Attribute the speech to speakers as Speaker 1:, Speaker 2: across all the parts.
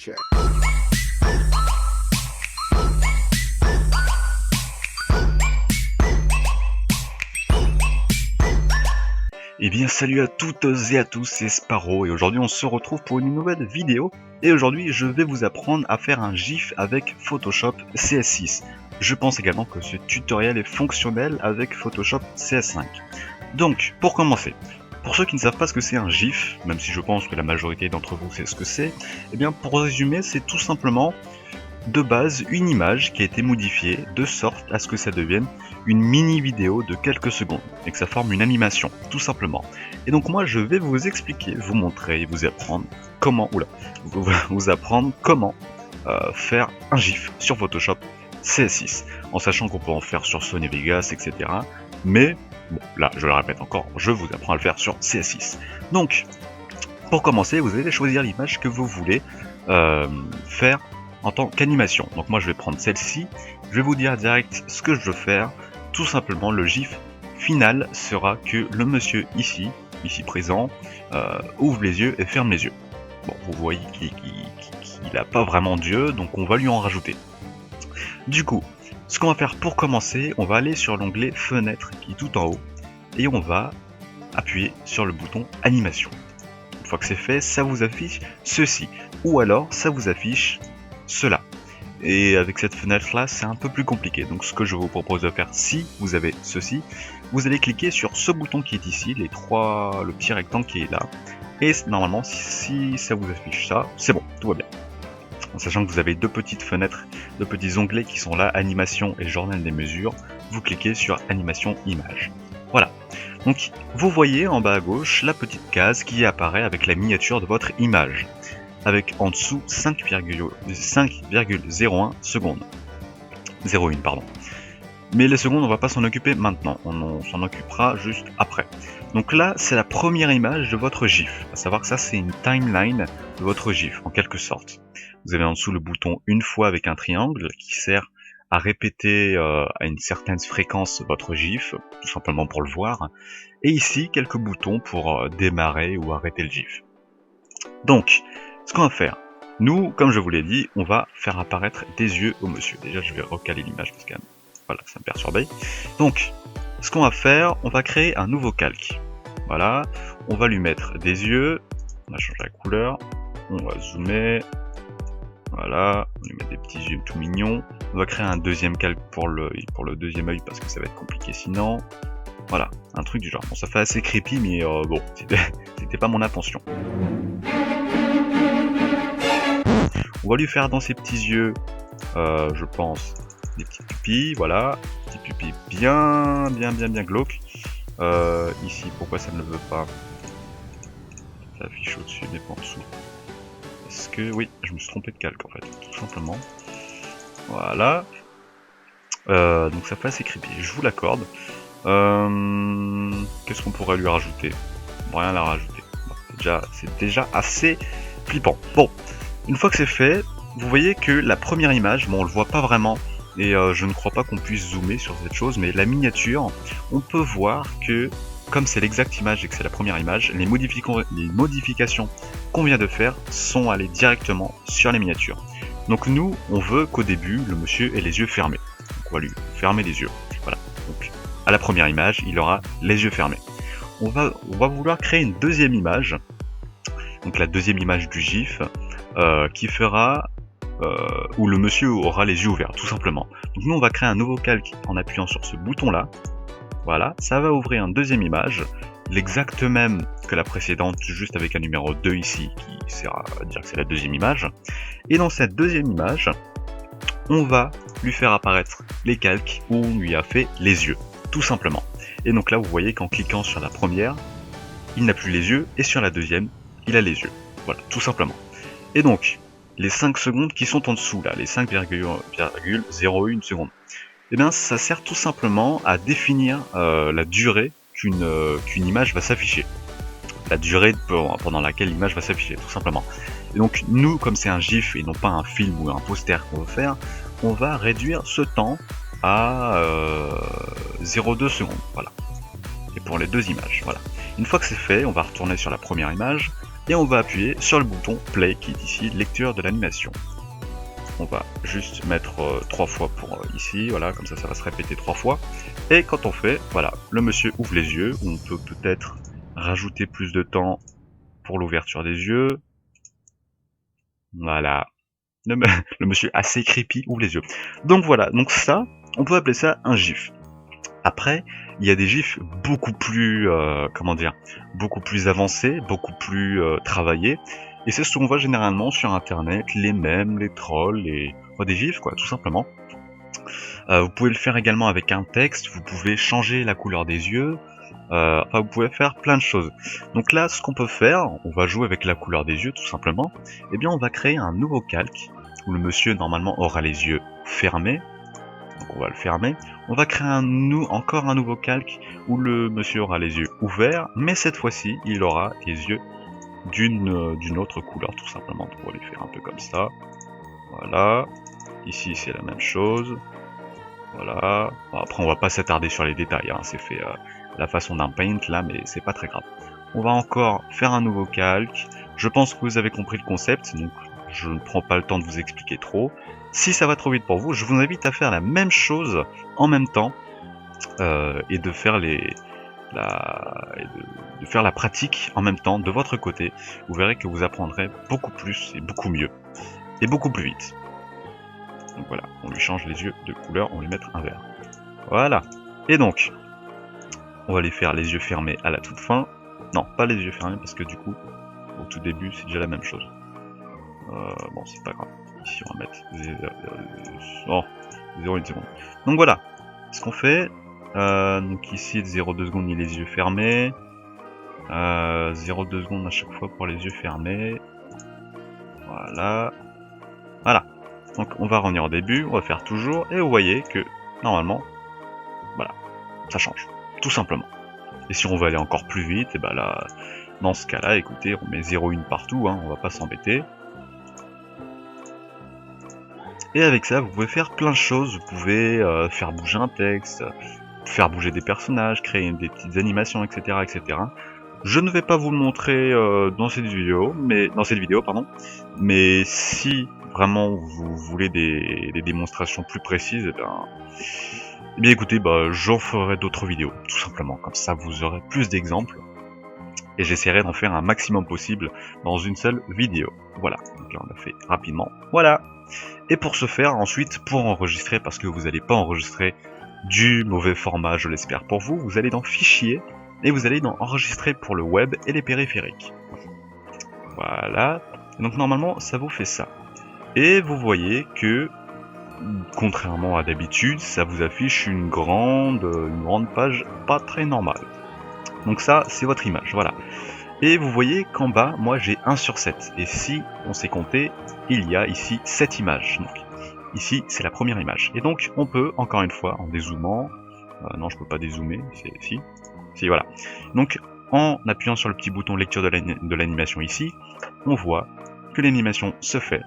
Speaker 1: check.
Speaker 2: Eh bien salut à toutes et à tous, c'est Sparrow et aujourd'hui on se retrouve pour une nouvelle vidéo et aujourd'hui je vais vous apprendre à faire un GIF avec Photoshop CS6. Je pense également que ce tutoriel est fonctionnel avec Photoshop CS5. Donc pour commencer, pour ceux qui ne savent pas ce que c'est un GIF, même si je pense que la majorité d'entre vous sait ce que c'est, eh bien pour résumer c'est tout simplement de base une image qui a été modifiée de sorte à ce que ça devienne une mini vidéo de quelques secondes et que ça forme une animation, tout simplement. Et donc moi je vais vous expliquer, vous montrer, vous apprendre comment, faire un GIF sur Photoshop CS6, en sachant qu'on peut en faire sur Sony Vegas, etc. Mais bon, là je le répète encore, je vous apprends à le faire sur CS6. Donc pour commencer, vous allez choisir l'image que vous voulez faire en tant qu'animation. Donc moi je vais prendre celle-ci, je vais vous dire direct ce que je veux faire. Tout simplement le GIF final sera que le monsieur ici présent, ouvre les yeux et ferme les yeux. Bon, vous voyez qu'il n'a pas vraiment d'yeux, donc on va lui en rajouter. Du coup, ce qu'on va faire pour commencer, on va aller sur l'onglet fenêtre qui est tout en haut et on va appuyer sur le bouton animation. Une fois que c'est fait, ça vous affiche ceci, ou alors ça vous affiche cela. Et avec cette fenêtre là c'est un peu plus compliqué, donc ce que je vous propose de faire, si vous avez ceci, vous allez cliquer sur ce bouton qui est ici, le petit rectangle qui est là, et normalement si ça vous affiche ça, c'est bon, tout va bien. En sachant que vous avez deux petites fenêtres, deux petits onglets qui sont là, animation et journal des mesures, vous cliquez sur animation image. Voilà, donc vous voyez en bas à gauche la petite case qui apparaît avec la miniature de votre image, avec en dessous 5,01 secondes. 0,1 pardon. Mais les secondes on va pas s'en occuper maintenant, on s'en occupera juste après. Donc là c'est la première image de votre GIF, à savoir que ça c'est une timeline de votre GIF en quelque sorte. Vous avez en dessous le bouton une fois avec un triangle qui sert à répéter à une certaine fréquence votre GIF, tout simplement pour le voir, et ici quelques boutons pour démarrer ou arrêter le GIF. Donc ce qu'on va faire, nous, comme je vous l'ai dit, on va faire apparaître des yeux au monsieur. Déjà, je vais recaler l'image parce que voilà, ça me perturbait. Donc, ce qu'on va faire, on va créer un nouveau calque. Voilà, on va lui mettre des yeux. On va changer la couleur. On va zoomer. Voilà, on va lui mettre des petits yeux tout mignons. On va créer un deuxième calque pour le deuxième œil parce que ça va être compliqué sinon. Voilà, un truc du genre. Bon, ça fait assez creepy, mais bon, c'était pas mon intention. On va lui faire dans ses petits yeux, je pense, des petites pupilles, voilà, des pupilles bien glauques. Ici, pourquoi ça ne le veut pas? Ça affiche au-dessus, mais pas en dessous. Est-ce que, oui, je me suis trompé de calque en fait, tout simplement. Voilà. Donc ça fait assez creepy, je vous l'accorde. Qu'est-ce qu'on pourrait lui rajouter? Rien à rajouter. C'est déjà assez flippant. Bon. Une fois que c'est fait, vous voyez que la première image, bon on le voit pas vraiment, et je ne crois pas qu'on puisse zoomer sur cette chose, mais la miniature, on peut voir que, comme c'est l'exacte image et que c'est la première image, les modifications qu'on vient de faire sont allées directement sur les miniatures. Donc nous, on veut qu'au début, le monsieur ait les yeux fermés. Donc on va lui fermer les yeux. Voilà. Donc à la première image, il aura les yeux fermés. On va vouloir créer une deuxième image, donc la deuxième image du GIF, qui fera où le monsieur aura les yeux ouverts, tout simplement. Donc nous on va créer un nouveau calque en appuyant sur ce bouton là. Voilà, ça va ouvrir une deuxième image, l'exacte même que la précédente, juste avec un numéro 2 ici, qui sert à dire que c'est la deuxième image. Et dans cette deuxième image, on va lui faire apparaître les calques où on lui a fait les yeux, tout simplement. Et donc là vous voyez qu'en cliquant sur la première, il n'a plus les yeux, et sur la deuxième, il a les yeux. Voilà, tout simplement. Et donc, les 5 secondes qui sont en dessous, là, les 5,01 secondes, eh bien, ça sert tout simplement à définir la durée qu'une image va s'afficher. La durée pendant laquelle l'image va s'afficher, tout simplement. Et donc, nous, comme c'est un GIF et non pas un film ou un poster qu'on veut faire, on va réduire ce temps à 0,2 secondes, voilà. Et pour les deux images, voilà. Une fois que c'est fait, on va retourner sur la première image, et on va appuyer sur le bouton play qui est ici, lecture de l'animation. On va juste mettre 3 fois pour ici, voilà, comme ça ça va se répéter 3 fois. Et quand on fait, voilà, le monsieur ouvre les yeux, on peut peut-être rajouter plus de temps pour l'ouverture des yeux. Voilà, le monsieur assez creepy ouvre les yeux. Donc voilà, donc ça, on peut appeler ça un gif. Après, il y a des gifs beaucoup plus, comment dire, beaucoup plus avancés, beaucoup plus travaillés. Et c'est ce qu'on voit généralement sur internet, les mèmes, les trolls, des gifs quoi, tout simplement. Vous pouvez le faire également avec un texte, vous pouvez changer la couleur des yeux, enfin vous pouvez faire plein de choses. Donc là, ce qu'on peut faire, on va jouer avec la couleur des yeux tout simplement, et bien on va créer un nouveau calque, où le monsieur normalement aura les yeux fermés, donc on va le fermer. On va créer encore un nouveau calque, où le monsieur aura les yeux ouverts, mais cette fois-ci, il aura les yeux d'une autre couleur tout simplement. Donc on va les faire un peu comme ça, voilà, ici c'est la même chose. Voilà. Bon, après, on va pas s'attarder sur les détails, hein. C'est fait la façon d'un paint là, mais c'est pas très grave. On va encore faire un nouveau calque. Je pense que vous avez compris le concept, donc je ne prends pas le temps de vous expliquer trop. Si ça va trop vite pour vous, je vous invite à faire la même chose en même temps et de faire de faire la pratique en même temps de votre côté. Vous verrez que vous apprendrez beaucoup plus et beaucoup mieux et beaucoup plus vite. Donc voilà, on lui change les yeux de couleur, on lui met un vert. Voilà. Et donc, on va les faire les yeux fermés à la toute fin. Non, pas les yeux fermés parce que du coup, au tout début, c'est déjà la même chose. Bon, c'est pas grave. Ici, on va mettre 0,1 seconde. Donc voilà, ce qu'on fait. Donc ici, 0,2 secondes, il a les yeux fermés. 0,2 secondes à chaque fois pour les yeux fermés. Voilà. Voilà. Donc on va revenir au début, on va faire toujours, et vous voyez que, normalement, voilà, ça change, tout simplement. Et si on veut aller encore plus vite, et ben là, dans ce cas-là, écoutez, on met 0,1 partout, hein, on va pas s'embêter. Et avec ça, vous pouvez faire plein de choses, vous pouvez faire bouger un texte, faire bouger des personnages, créer des petites animations, etc., etc. Je ne vais pas vous le montrer dans cette vidéo, mais si vraiment vous voulez des démonstrations plus précises, eh bien écoutez, j'en ferai d'autres vidéos, tout simplement, comme ça vous aurez plus d'exemples, et j'essaierai d'en faire un maximum possible dans une seule vidéo. Voilà, donc là on a fait rapidement, voilà. Et pour ce faire, ensuite, pour enregistrer, parce que vous n'allez pas enregistrer du mauvais format, je l'espère pour vous, vous allez dans Fichier, et vous allez dans Enregistrer pour le web et les périphériques. Voilà, donc normalement ça vous fait ça. Et vous voyez que, contrairement à d'habitude, ça vous affiche une grande page pas très normale. Donc ça, c'est votre image, voilà. Et vous voyez qu'en bas, moi j'ai 1 sur 7. Et si on sait compter, il y a ici 7 images. Donc ici, c'est la première image. Et donc, on peut, encore une fois, en dézoomant... non, je peux pas dézoomer, si, voilà. Donc, en appuyant sur le petit bouton lecture de l'animation ici, on voit que l'animation se fait.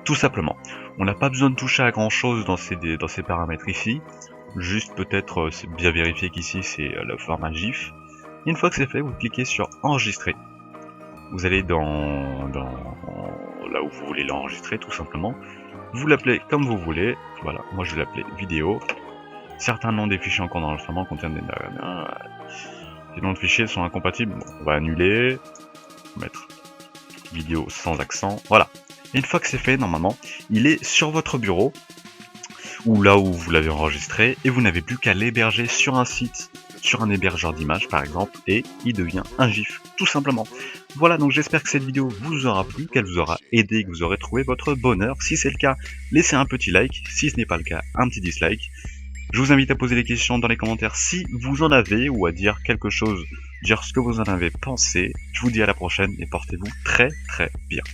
Speaker 2: Tout simplement. On n'a pas besoin de toucher à grand chose dans ces paramètres ici. Juste peut-être bien vérifier qu'ici c'est le format GIF. Une fois que c'est fait, vous cliquez sur enregistrer. Vous allez dans là où vous voulez l'enregistrer tout simplement. Vous l'appelez comme vous voulez. Voilà, moi je vais l'appeler vidéo. Certains noms des fichiers en cours d'enregistrement contiennent des noms de fichiers sont incompatibles. Bon, on va annuler. Mettre vidéo sans accent. Voilà. Et une fois que c'est fait, normalement, il est sur votre bureau, ou là où vous l'avez enregistré, et vous n'avez plus qu'à l'héberger sur un site, sur un hébergeur d'images par exemple, et il devient un GIF, tout simplement. Voilà, donc j'espère que cette vidéo vous aura plu, qu'elle vous aura aidé, que vous aurez trouvé votre bonheur. Si c'est le cas, laissez un petit like, si ce n'est pas le cas, un petit dislike. Je vous invite à poser des questions dans les commentaires si vous en avez, ou à dire quelque chose, dire ce que vous en avez pensé. Je vous dis à la prochaine, et portez-vous très très bien.